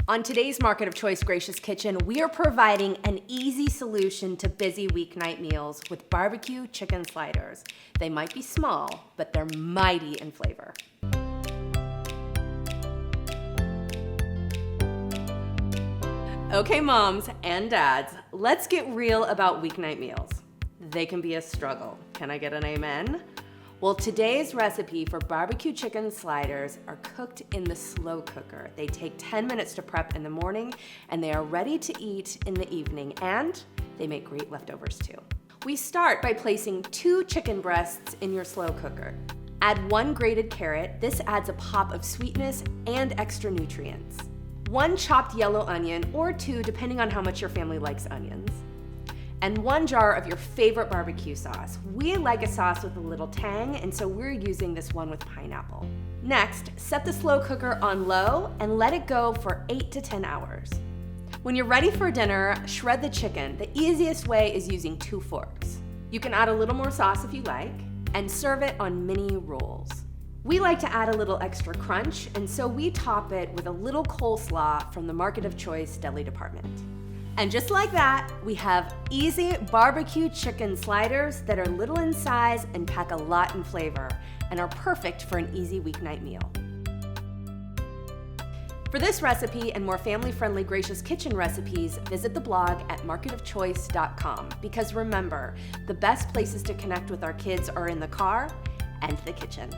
On today's Market of Choice Gracious Kitchen, we are providing an easy solution to busy weeknight meals with barbecue chicken sliders. They might be small, but they're mighty in flavor. Okay, moms and dads, let's get real about weeknight meals. They can be a struggle. Can I get an amen? Well, today's recipe for barbecue chicken sliders are cooked in the slow cooker. They take 10 minutes to prep in the morning, and they are ready to eat in the evening, and they make great leftovers too. We start by placing 2 chicken breasts in your slow cooker. Add 1 grated carrot. This adds a pop of sweetness and extra nutrients. 1 chopped yellow onion, or 2 depending on how much your family likes onions. And 1 jar of your favorite barbecue sauce. We like a sauce with a little tang, and so we're using this one with pineapple. Next, set the slow cooker on low and let it go for 8 to 10 hours. When you're ready for dinner, shred the chicken. The easiest way is using 2 forks. You can add a little more sauce if you like, and serve it on mini rolls. We like to add a little extra crunch, and so we top it with a little coleslaw from the Market of Choice deli department. And just like that, we have easy barbecue chicken sliders that are little in size and pack a lot in flavor and are perfect for an easy weeknight meal. For this recipe and more family-friendly Gracious Kitchen recipes, visit the blog at marketofchoice.com, because remember, the best places to connect with our kids are in the car and the kitchen.